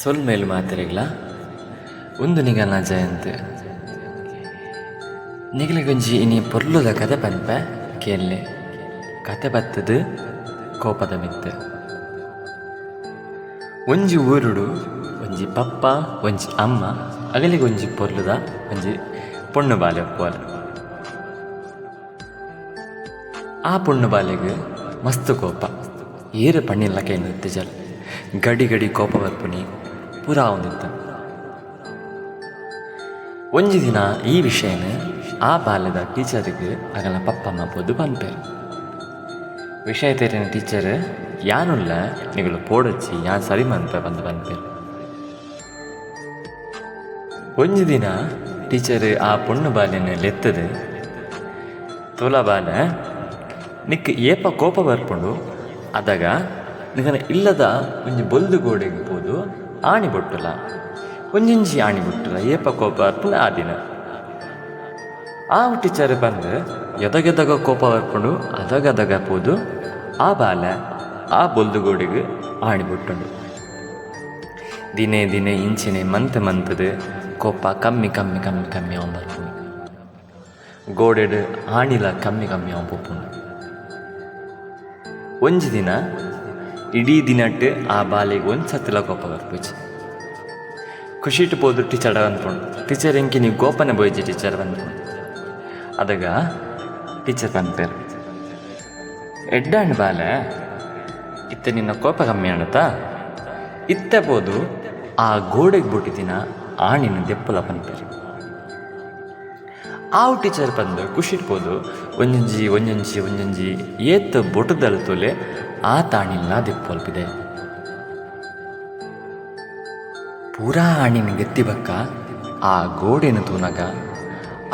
ಸೊಲ್ಮೇಲು ಮಾತಿರೆಗ್ಲ ಒಂದು ನಿಗನ ಜಯಂತ್ ನಿಗಲಿಗೊಂಜಿ ಇನಿ ಪೊರ್ಲುದ ಕತೆ ಪನ್ಪೆ ಕೇಳ್ಲೆ ಕತೆ ಬತ್ತದು ಕೋಪದ ಮಿತ್ತು. ಒಂಜಿ ಊರುಡು ಒಂಜಿ ಪಪ್ಪ ಒಂಜಿ ಅಮ್ಮ ಅಗಲಿಗೊಂಜಿ ಪೊರ್ಲುದ ಒಂಜಿ ಪೊಣ್ಣು ಬಾಲೆ ಒಪ್ಪುವಲ. ಆ ಪೊಣ್ಣು ಬಾಲೆಗ್ ಮಸ್ತ್ ಕೋಪ ಏರು ಪಣ್ಣಿಲ್ಲ ಕೈ ನಿತ್ತಿಜಲ್ ಗಡಿ ಗಡಿ ಕೋಪ ಬರ್ಪುನಿ ಪೂರಾ ಒಂದಿತ್ತ. ಒಂಜಿ ದಿನ ಈ ವಿಷಯನ ಆ ಬಾಲ್ಯದ ಟೀಚರ್ಗೆ ಅಗಲ ಪಪ್ಪಮ್ಮ ಬೋದು ಪನ್ಪೇರು. ವಿಷಯ ತೆರಿನ ಟೀಚರ್ ಯಾನುಲ್ಲ ನಿಗಳು ಪೋಡಚ್ಚಿ ಯಾನ್ ಸರಿ ಮನ್ಪೆ ಬಂದು ಪನ್ಪೇರು. ಒಂಜಿ ದಿನ ಟೀಚರ್ ಆ ಪೊಣ್ಣು ಬಾಲ್ಯನ ಲೆತ್ತದು ತುಲ ಬಾಲ ನಿಕ್ ಏಪ ಕೋಪ ಬರ್ಪುಂಡು ಅದಾಗ ನಿಗನ ಇಲ್ಲದ ಒಂಜಿ ಬೊಲ್ದು ಗೋಡೆಗೆ ಪೋದು ಆಣಿ ಬೊಟ್ಟುಲ ಒಂಜೊಂಜಿ ಆಣಿ ಬೊಟ್ಟುಲ ಏಪ ಕೋಪ ಬರ್ಪುಂಡು ಆ ದಿನ. ಆ ಟೀಚರ್ ಬಂದು ಎದಗೆದಾಗ ಕೋಪ ಬರ್ಪುಂಡು ಅದಗದಾಗ ಪೋದು ಆ ಬಾಲ ಆ ಬೊಲ್ದು ಗೋಡೆಗೆ ಆಣಿ ಬೊಟ್ಟುಂಡು. ದಿನೇ ದಿನೇ ಇಂಚಿನೆ ಮಂತದು ಕೋಪ ಕಮ್ಮಿ ಕಮ್ಮಿ ಕಮ್ಮಿ ಕಮ್ಮಿ ಅವನು ಬರ್ಪುಂಡು. ಗೋಡೆಡು ಆಣಿಲ ಕಮ್ಮಿ ಕಮ್ಮಿ ಅವನು ಪೋಪುಂಡು. ಒಂಜಿ ದಿನ ಇಡೀ ದಿನಟ್ಟು ಆ ಬಾಲೆಗೆ ಒಂದು ಸತ್ತಿಲ ಕೋಪ ಬರ್ಪುಜಿ. ಖುಷಿಟ್ಟು ಪೋದು ಟೀಚರ್ ಅಂದ್ಕೊಂಡು ಟೀಚರ್ ಎಂಕಿ ನೀವು ಗೋಪನೆ ಬೋಯ್ಜಿ ಟೀಚರ್ ಬಂದ್ಕೊಂಡು ಅದಾಗ ಟೀಚರ್ ಬಂದ್ಪೇರು ಎಡ್ಡಾಂಡ್ ಬಾಲೆ ಇತ್ತ ನಿನ್ನ ಕೋಪ ಕಮ್ಮಿ ಆಣತಾ ಇತ್ತ ಪೋದು ಆ ಗೋಡೆಗೆ ಬಿಟ್ಟಿದ್ದಿನ ಆಣಿನ ದೆಪ್ಪಲ ಬಂದ್ಪೇರು. ಆವು ಟೀಚರ್ ಬಂದು ಖುಷಿಟ್ಬೋದು ಒಂಜೊಂಜಿ ಒಂಜೊಂಜಿ ಒಂಜೊಂಜಿ ಏತ್ ಬೊಟದಲ್ ತೊಲೆ ಆ ತಾಣಿಲ್ಲ ದಿಪ್ಪೊಲ್ಪಿದೆ. ಪೂರಾ ಆಣಿನ ಗೆತ್ತಿ ಬಕ್ಕ ಆ ಗೋಡೆನ ತೂನಗ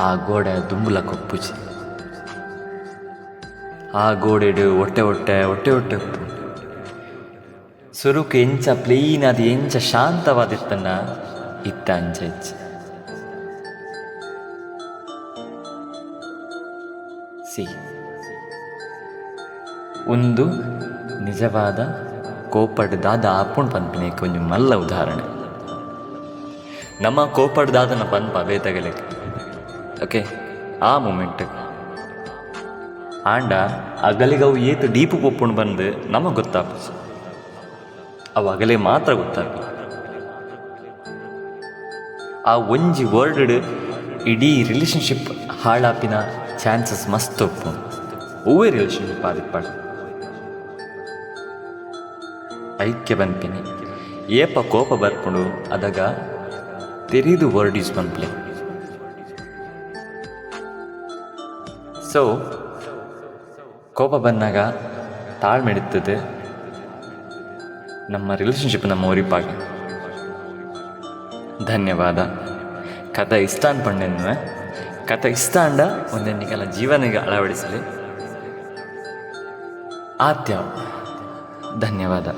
ಆ ಗೋಡೆ ದುಂಬುಲ ಕೊಪ್ಪುಜಿ. ಆ ಗೋಡೆಡು ಹೊಟ್ಟೆ ಹೊಟ್ಟೆ ಹೊಟ್ಟೆ ಹೊಟ್ಟೆ ಉಪ್ಪು ಸುರುಕು ಎಂಚ ಪ್ಲೇನ್ ಅದು ಎಂಚ ಶಾಂತವಾದಿತ್ತನ್ನ ಇತ್ತ ಅಂಚ ಹೆಚ್ಚು ಸಿ ಒಂದು ನಿಜವಾದ ಕೋಪಡ್ದಾದ ಆಪುಣ್ ಪನ್ಪನೇಕ ಒಂದು ಮಲ್ಲ ಉದಾಹರಣೆ. ನಮ್ಮ ಕೋಪಡ್ದಾದನ ಪನ್ಪ ಅವೇ ತಗಲಿಕ್ಕೆ ಓಕೆ ಆ ಮೂಮೆಂಟ್ ಆಂಡ ಅಗಲಿಗೆ ಅವು ಏತು ಡೀಪು ಪೊಪ್ಪುಣ್ ಬಂದು ನಮಗೆ ಗೊತ್ತಾಪ ಅವು ಅಗಲೇ ಮಾತ್ರ ಗೊತ್ತಾಪ. ಆ ಒಂಜಿ ವರ್ಡ್ ಇಡೀ ರಿಲೇಷನ್ಶಿಪ್ ಹಾಳಾಪಿನ ಚಾನ್ಸಸ್ ಮಸ್ತ್ ಒಪ್ಪು ಒವ್ವೇ ರಿಲೇಷನ್ಶಿಪ್ ಆದಿಪ್ಪಾಡು ಐಕ್ಯ ಬನ್ಪಿನಿ ಏಪ ಕೋಪ ಬರ್ಪುಂಡು ಅದಾಗ ತೆರೀದು ವರ್ಡ್ ಯೂಸ್ ಪನ್ಪ್ಲೆ. ಸೊ ಕೋಪ ಬಂದಾಗ ತಾಳ್ಮೆಡಿತ್ತದೆ ನಮ್ಮ ರಿಲೇಷನ್ಶಿಪ್ ನಮ್ಮ ಒರಿಪಾಗ. ಧನ್ಯವಾದ. ಕಥೆ ಇಷ್ಟ ಅನ್ಪಂಡೆನ್ನುವೆ ಕಥೆ ಇಷ್ಟ ಅಂಡ ಒಂದೆನ್ನಿಗೆಲ್ಲ ಜೀವನಿಗೆ ಅಳವಡಿಸಲಿ ಆತ್ಯ. ಧನ್ಯವಾದ.